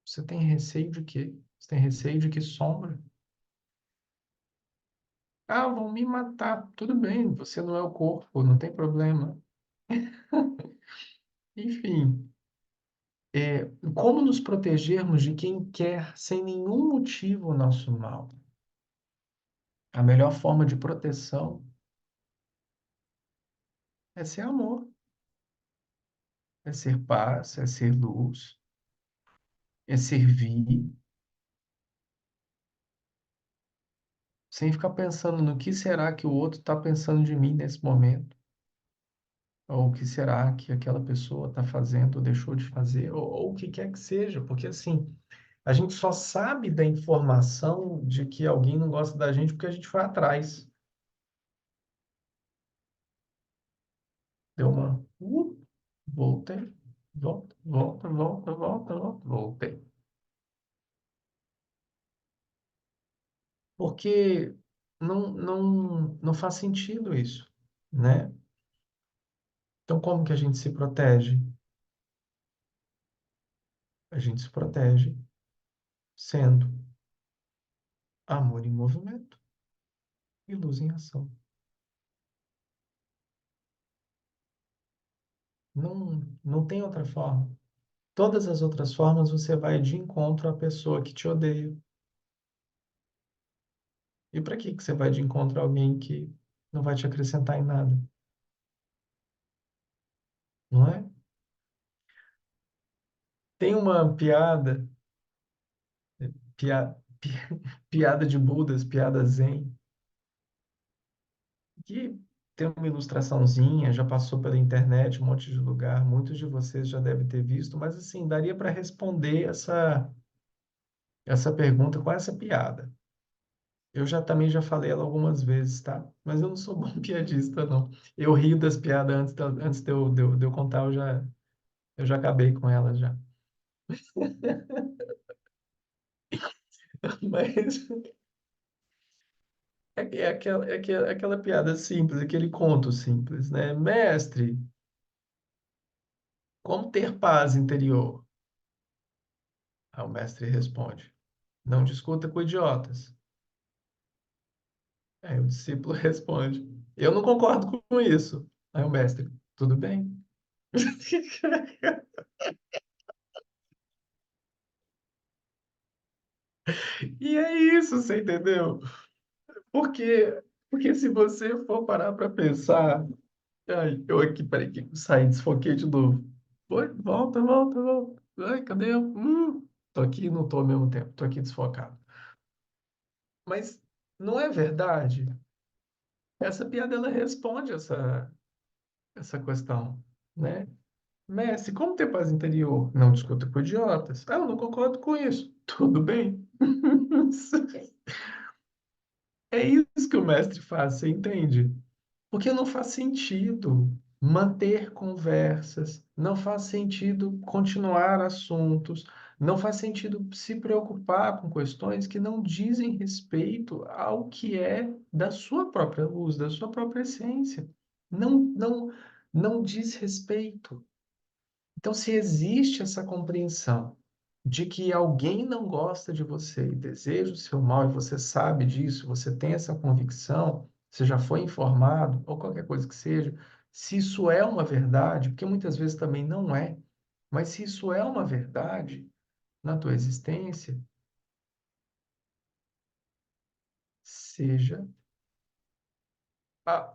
você tem receio de quê? Você tem receio de que sombra? Ah, vão me matar. Tudo bem, você não é o corpo, não tem problema. Enfim, como nos protegermos de quem quer, sem nenhum motivo, o nosso mal? A melhor forma de proteção é ser amor, é ser paz, é ser luz, é servir, sem ficar pensando no que será que o outro está pensando de mim nesse momento, ou o que será que aquela pessoa está fazendo ou deixou de fazer, ou o que quer que seja, porque assim, a gente só sabe da informação de que alguém não gosta da gente porque a gente foi atrás. Deu uma. Voltei. Volta, volta, volta, volta, volta, voltei. Porque não faz sentido isso, né? Então, como que a gente se protege? A gente se protege sendo amor em movimento e luz em ação. Não tem outra forma. Todas as outras formas você vai de encontro à pessoa que te odeia. E para que você vai de encontro a alguém que não vai te acrescentar em nada? Não é? Tem uma piada, pia, pi- piada de Budas, piada zen, que tem uma ilustraçãozinha, já passou pela internet, um monte de lugar, muitos de vocês já devem ter visto, mas assim, daria para responder essa pergunta com essa piada. Eu já também já falei ela algumas vezes, tá? Mas eu não sou bom piadista, não. Eu rio das piadas antes de eu contar, eu já acabei com elas já. Mas é aquela piada simples, aquele conto simples, né? Mestre, como ter paz interior? Aí o mestre responde: não discuta com idiotas. Aí o discípulo responde: eu não concordo com isso. Aí o mestre: tudo bem. E é isso, você entendeu? Porque se você for parar para pensar, ai, eu aqui, peraí, que eu saí, desfoquei de novo. Oi, volta, volta, volta. Ai, cadê eu? Tô aqui e não tô ao mesmo tempo, tô aqui desfocado. Mas não é verdade? Essa piada ela responde essa questão, né? Messi, como ter paz interior? Não discuta com idiotas. Ah, eu não concordo com isso. Tudo bem. É isso que o mestre faz, você entende? Porque não faz sentido manter conversas, não faz sentido continuar assuntos, não faz sentido se preocupar com questões que não dizem respeito ao que é da sua própria luz, da sua própria essência. Não diz respeito. Então, se existe essa compreensão de que alguém não gosta de você e deseja o seu mal, e você sabe disso, você tem essa convicção, você já foi informado, ou qualquer coisa que seja, se isso é uma verdade, porque muitas vezes também não é, mas se isso é uma verdade, na tua existência seja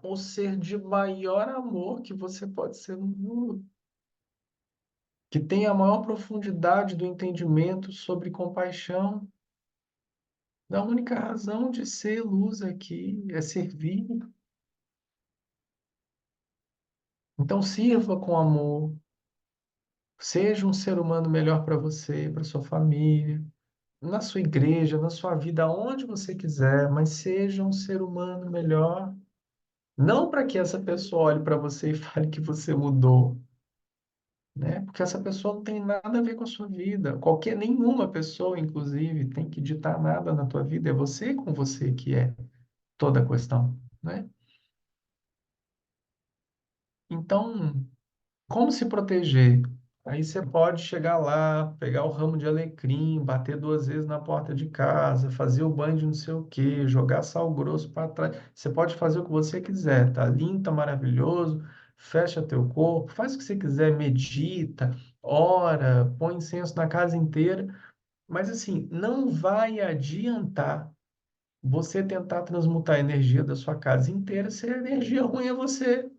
o ser de maior amor que você pode ser no mundo, que tenha a maior profundidade do entendimento sobre compaixão. A única razão de ser luz aqui é servir. Então, sirva com amor. Seja um ser humano melhor para você, para sua família, na sua igreja, na sua vida, aonde você quiser, mas seja um ser humano melhor. Não para que essa pessoa olhe para você e fale que você mudou, né? Porque essa pessoa não tem nada a ver com a sua vida. Nenhuma pessoa, inclusive, tem que ditar nada na tua vida. É você com você que é toda a questão, né? Então, como se proteger? Aí você pode chegar lá, pegar o ramo de alecrim, bater 2 vezes na porta de casa, fazer o banho de não sei o quê, jogar sal grosso para trás. Você pode fazer o que você quiser, tá lindo, tá maravilhoso, fecha teu corpo, faz o que você quiser, medita, ora, põe incenso na casa inteira, mas assim, não vai adiantar você tentar transmutar a energia da sua casa inteira se a energia ruim é você.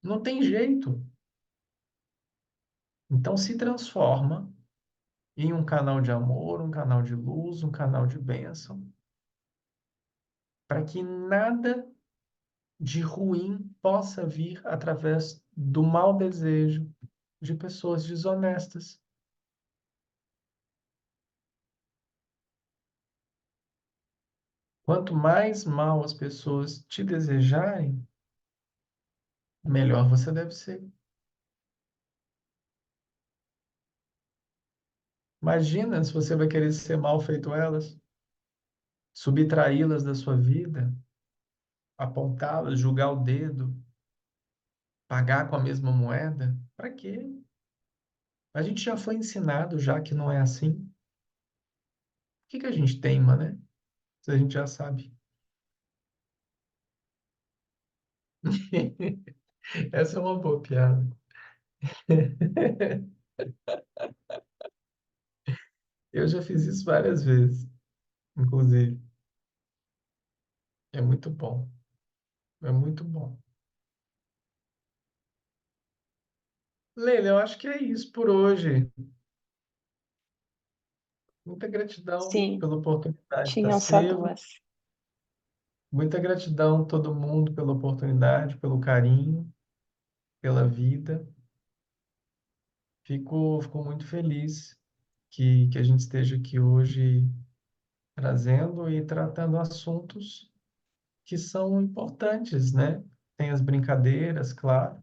Não tem jeito. Então se transforma em um canal de amor, um canal de luz, um canal de bênção, para que nada de ruim possa vir através do mau desejo de pessoas desonestas. Quanto mais mal as pessoas te desejarem, melhor você deve ser. Imagina se você vai querer ser mal feito a elas, subtraí-las da sua vida, apontá-las, julgar o dedo, pagar com a mesma moeda. Para quê? A gente já foi ensinado já que não é assim. Por que que a gente teima, né? Se a gente já sabe. Essa é uma boa piada. Eu já fiz isso várias vezes, inclusive. É muito bom. É muito bom. Leila, eu acho que é isso por hoje. Muita gratidão Sim, pela oportunidade, tinham só Tassilo. duas. Muita gratidão todo mundo pela oportunidade, pelo carinho, pela vida. Fico muito feliz que a gente esteja aqui hoje trazendo e tratando assuntos que são importantes, né? Tem as brincadeiras, claro,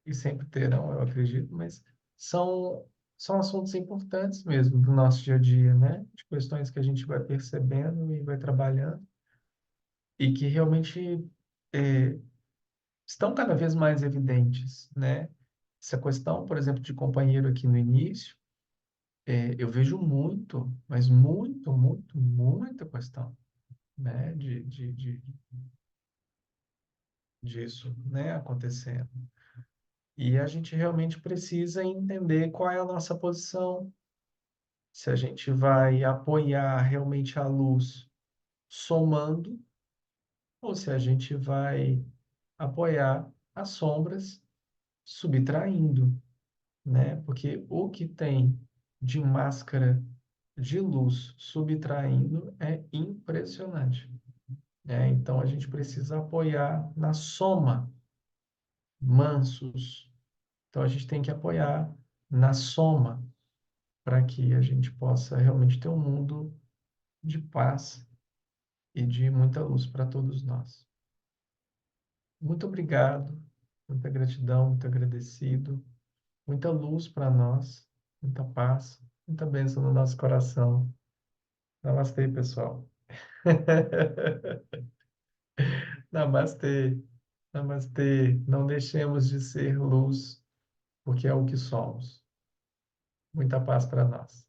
e sempre terão, eu acredito, mas são, são assuntos importantes mesmo do nosso dia a dia, né? De questões que a gente vai percebendo e vai trabalhando e que realmente é, estão cada vez mais evidentes, né? Essa questão, por exemplo, de companheiro aqui no início, eu vejo muito, mas muita questão, né? Disso, né? Acontecendo. E a gente realmente precisa entender qual é a nossa posição, se a gente vai apoiar realmente a luz somando, ou se a gente vai apoiar as sombras subtraindo, né? Porque o que tem de máscara de luz subtraindo é impressionante, né? Então a gente precisa apoiar na soma, mansos. Então a gente tem que apoiar na soma para que a gente possa realmente ter um mundo de paz e de muita luz para todos nós. Muito obrigado, muita gratidão, muito agradecido, muita luz para nós, muita paz, muita bênção no nosso coração. Namastê, pessoal. Namastê, namastê. Não deixemos de ser luz, porque é o que somos. Muita paz para nós.